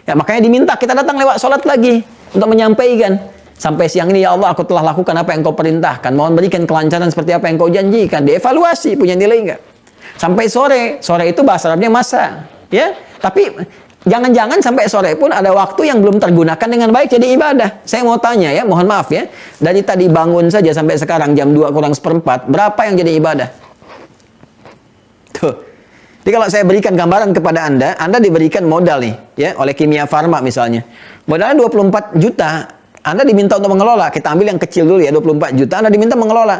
Ya, makanya diminta kita datang lewat sholat lagi untuk menyampaikan. Sampai siang ini ya Allah aku telah lakukan apa yang kau perintahkan. Mohon berikan kelancaran seperti apa yang kau janjikan. Dievaluasi punya nilai enggak? Sampai sore. Sore itu bahasa Arabnya masa. Ya, tapi jangan-jangan sampai sore pun ada waktu yang belum tergunakan dengan baik jadi ibadah. Saya mau tanya ya, mohon maaf ya. Dari tadi bangun saja sampai sekarang jam 2 kurang seperempat, berapa yang jadi ibadah? Tuh. Jadi kalau saya berikan gambaran kepada Anda diberikan modal nih ya oleh Kimia Farma misalnya. Modalnya 24 juta. Anda diminta untuk mengelola, kita ambil yang kecil dulu ya, 24 juta, Anda diminta mengelola.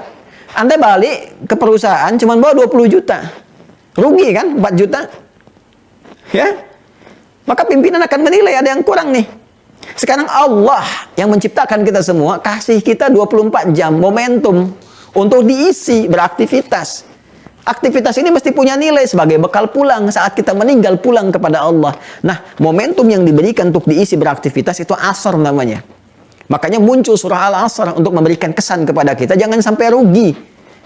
Anda balik ke perusahaan cuma bawa 20 juta. Rugi kan, 4 juta? Ya? Maka pimpinan akan menilai ada yang kurang nih. Sekarang Allah yang menciptakan kita semua, kasih kita 24 jam momentum untuk diisi beraktivitas. Aktivitas ini mesti punya nilai sebagai bekal pulang saat kita meninggal pulang kepada Allah. Nah, momentum yang diberikan untuk diisi beraktivitas itu asar namanya. Makanya muncul surah Al-Asr untuk memberikan kesan kepada kita, jangan sampai rugi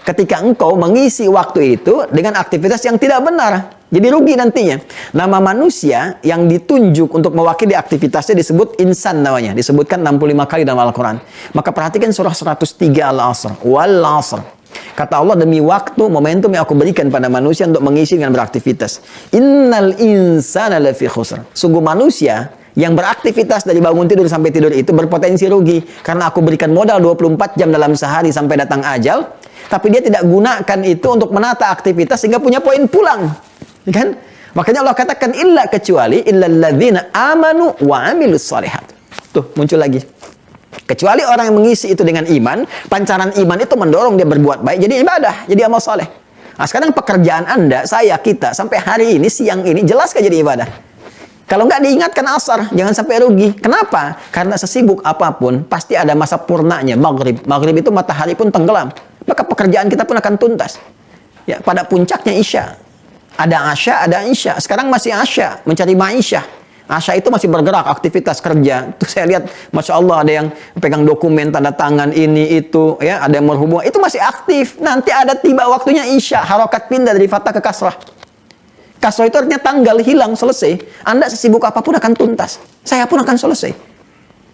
ketika engkau mengisi waktu itu dengan aktivitas yang tidak benar. Jadi rugi nantinya. Nama manusia yang ditunjuk untuk mewakili aktivitasnya disebut insan namanya. Disebutkan 65 kali dalam Al-Quran. Maka perhatikan surah 103 Al-Asr. Wal-Asr. Kata Allah, demi waktu, momentum yang aku berikan pada manusia untuk mengisi dengan beraktivitas. Innal insana lafi khusr. Sungguh manusia yang beraktivitas dari bangun tidur sampai tidur itu berpotensi rugi. Karena aku berikan modal 24 jam dalam sehari sampai datang ajal. Tapi dia tidak gunakan itu untuk menata aktivitas sehingga punya poin pulang. Kan? Makanya Allah katakan illa kecuali illalladzina amanu wa amilus shalihat. Tuh muncul lagi. Kecuali orang yang mengisi itu dengan iman, pancaran iman itu mendorong dia berbuat baik, jadi ibadah, jadi amal saleh. Nah sekarang pekerjaan Anda, saya, kita, sampai hari ini, siang ini, jelas kan jadi ibadah? Kalau nggak diingatkan asar, jangan sampai rugi. Kenapa? Karena sesibuk apapun, pasti ada masa purnanya, maghrib. Maghrib itu matahari pun tenggelam. Maka pekerjaan kita pun akan tuntas. Ya, pada puncaknya isya. Ada asya, ada isya. Sekarang masih asya, mencari ma'isyah. Asya itu masih bergerak, aktivitas kerja. Tuh saya lihat, Masya Allah ada yang pegang dokumen, tanda tangan, ini, itu. Ya, ada yang berhubungan. Itu masih aktif. Nanti ada tiba waktunya isya, harokat pindah dari fathah ke kasrah. Kasrah itu artinya tanggal, hilang, selesai. Anda sesibuk apapun akan tuntas. Saya pun akan selesai.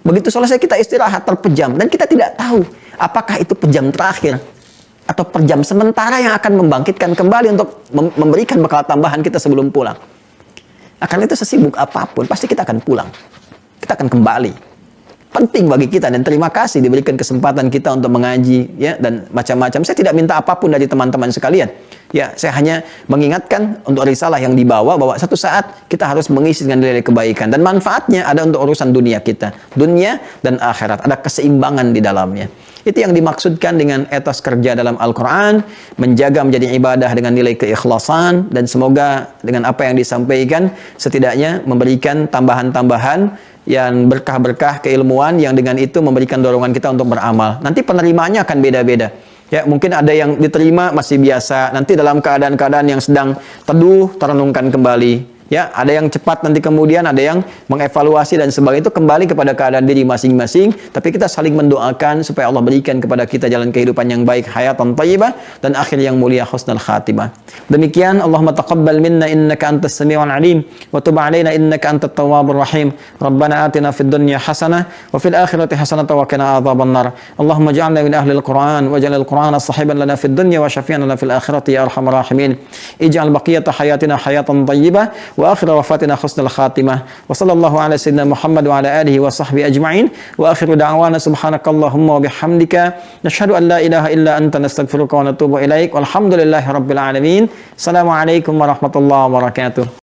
Begitu selesai kita istirahat, terpejam. Dan kita tidak tahu apakah itu pejam terakhir. Atau pejam sementara yang akan membangkitkan kembali untuk memberikan bekal tambahan kita sebelum pulang. Nah, karena itu sesibuk apapun, pasti kita akan pulang. Kita akan kembali. Penting bagi kita dan terima kasih diberikan kesempatan kita untuk mengaji ya dan macam-macam. Saya tidak minta apapun dari teman-teman sekalian. Ya, saya hanya mengingatkan untuk risalah yang dibawa bahwa satu saat kita harus mengisi dengan nilai kebaikan dan manfaatnya ada untuk urusan dunia kita, dunia dan akhirat. Ada keseimbangan di dalamnya. Itu yang dimaksudkan dengan etos kerja dalam Al-Quran, menjaga menjadi ibadah dengan nilai keikhlasan, dan semoga dengan apa yang disampaikan setidaknya memberikan tambahan-tambahan yang berkah-berkah keilmuan yang dengan itu memberikan dorongan kita untuk beramal. Nanti penerimaannya akan beda-beda. Ya, mungkin ada yang diterima masih biasa, nanti dalam keadaan-keadaan yang sedang teduh, terenungkan kembali. Ya, ada yang cepat nanti kemudian, ada yang mengevaluasi dan sebagainya, itu kembali kepada keadaan diri masing-masing. Tapi kita saling mendoakan supaya Allah berikan kepada kita jalan kehidupan yang baik, hayatan thayyibah, dan akhir yang mulia, husnul khatimah. Demikian, Allahumma taqabbal minna innaka antas sami'ul alim, wa tub alaina innaka antat tawwabur rahim. Rabbana atina fid dunya hasanah, wa fil akhirati hasanah wa qina adzaban nar. Allahumma ij'alna min ahli al-Qur'an, waj'al al-Qur'ana sahiban lana fid dunya wa syafi'an lana fil akhirati ya arhamar rahimin. Ij'al baqiyata hayatina hayatan thayyibah wa akhir wafatina husnul khatimah. Wa sallallahu ala sayyidina Muhammad wa ala alihi wa sahbihi ajma'in. Wa akhiru da'wana subhanakallahumma wa bihamdika nashhadu an la ilaha illa anta nastaghfiruka wa natubu ilaik. Walhamdulillahi rabbil alamin. Assalamualaikum warahmatullahi wabarakatuh.